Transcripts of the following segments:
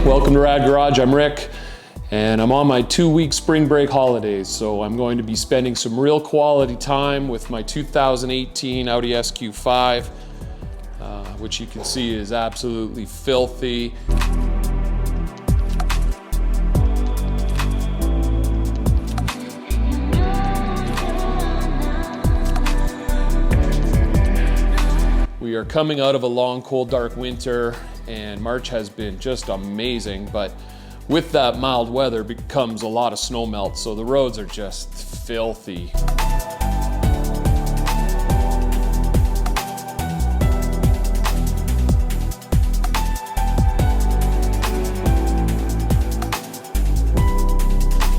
Welcome to Rad Garage, I'm Rick, and I'm on my 2-week spring break holidays, so I'm going to be spending some real quality time with my 2018 Audi SQ5, which you can see is absolutely filthy. We are coming out of a long, cold, dark winter, and March has been just amazing, but with that mild weather becomes a lot of snow melt, so the roads are just filthy.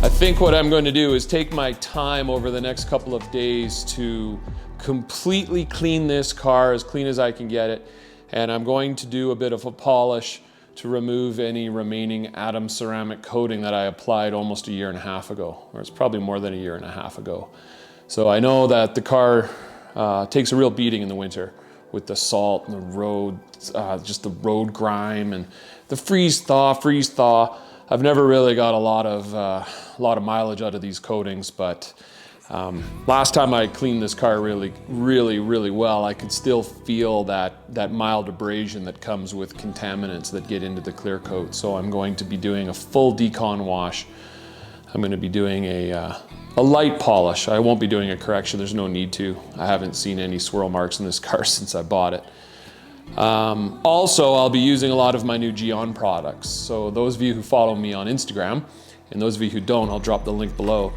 I think what I'm going to do is take my time over the next couple of days to completely clean this car, as clean as I can get it, and I'm going to do a bit of a polish to remove any remaining Atom ceramic coating that I applied almost a year and a half ago, or it's probably more than a year and a half ago. So I know that the car takes a real beating in the winter with the salt and the road, just the road grime and the freeze thaw. I've never really got a lot of mileage out of these coatings, but last time I cleaned this car really well, I could still feel that mild abrasion that comes with contaminants that get into the clear coat. So I'm going to be doing a full decon wash. I'm going to be doing a light polish. I won't be doing a correction, there's no need to. I haven't seen any swirl marks in this car since I bought it. Also, I'll be using a lot of my new Gyeon products. So those of you who follow me on Instagram, and those of you who don't, I'll drop the link below.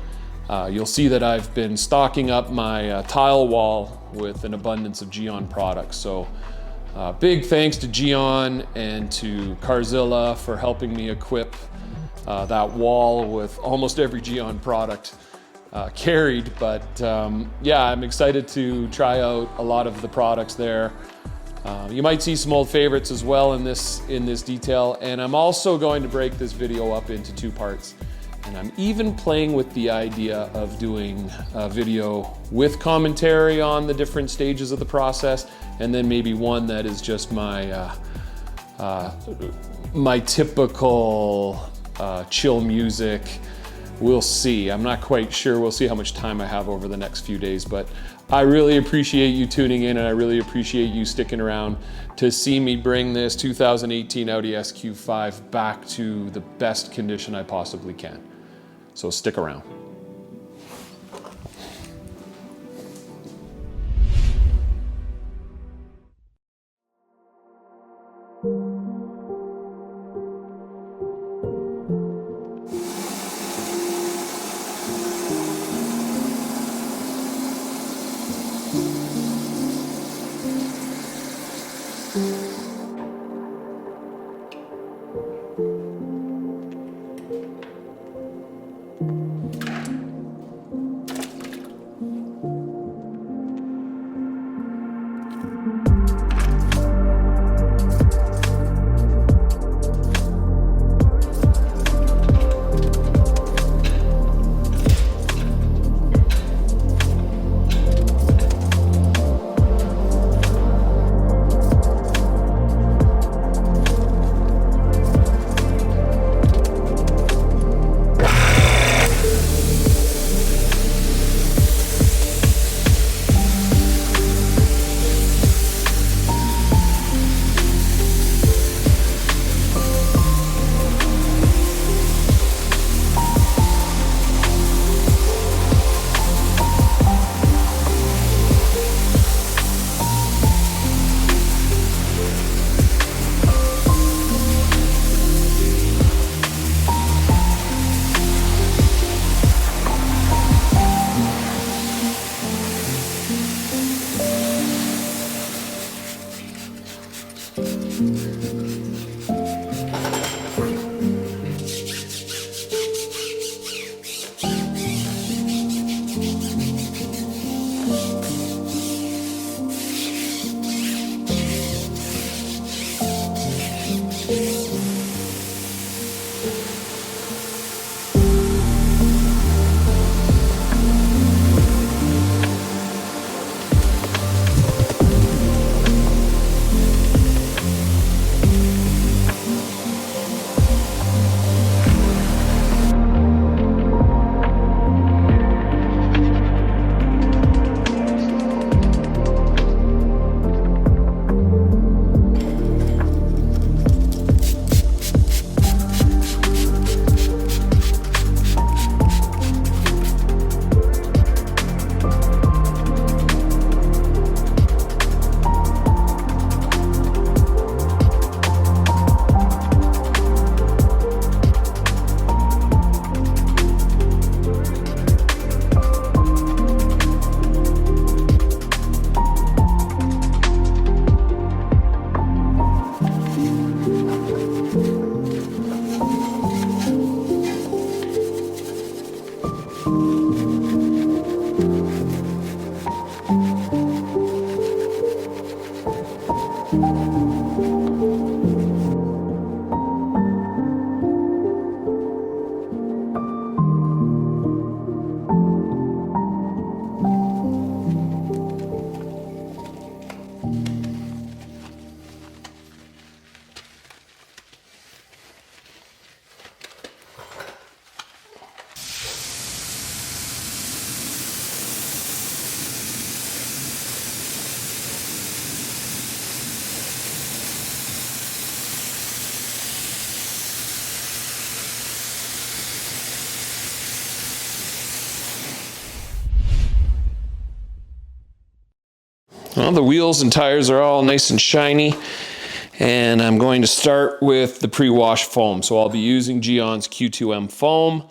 You'll see that I've been stocking up my tile wall with an abundance of Gyeon products. So big thanks to Gyeon and to Carzilla for helping me equip that wall with almost every Gyeon product carried. But yeah, I'm excited to try out a lot of the products there. You might see some old favorites as well in this detail. And I'm also going to break this video up into 2 parts. And I'm even playing with the idea of doing a video with commentary on the different stages of the process, and then maybe one that is just my my typical chill music. We'll see. I'm not quite sure. We'll see how much time I have over the next few days, but I really appreciate you tuning in, and I really appreciate you sticking around to see me bring this 2018 Audi SQ5 back to the best condition I possibly can. So stick around. Well, the wheels and tires are all nice and shiny, and I'm going to start with the pre-wash foam. So I'll be using Gyeon's Q²M Foam.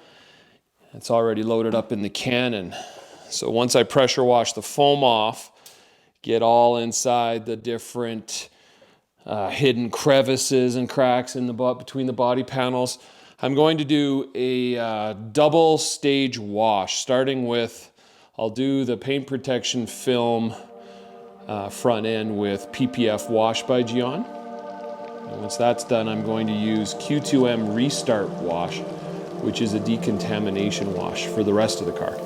It's already loaded up in the cannon. So once I pressure wash the foam off, get all inside the different hidden crevices and cracks in between the body panels, I'm going to do a double stage wash, starting with, I'll do the paint protection film front end with PPF Wash by Gyeon. And once that's done, I'm going to use Q²M Restart Wash, which is a decontamination wash for the rest of the car.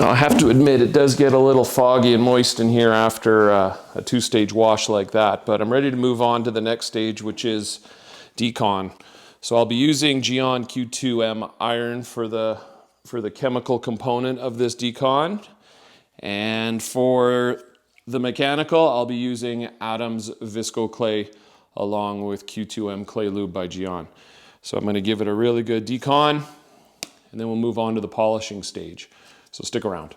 I have to admit, it does get a little foggy and moist in here after a two-stage wash like that, but I'm ready to move on to the next stage, which is Decon. So I'll be using Gyeon Q²M Iron for the chemical component of this Decon. And for the mechanical, I'll be using Adam's Visco clay along with Q²M clay lube by Gyeon. So I'm gonna give it a really good decon, and then we'll move on to the polishing stage. So stick around.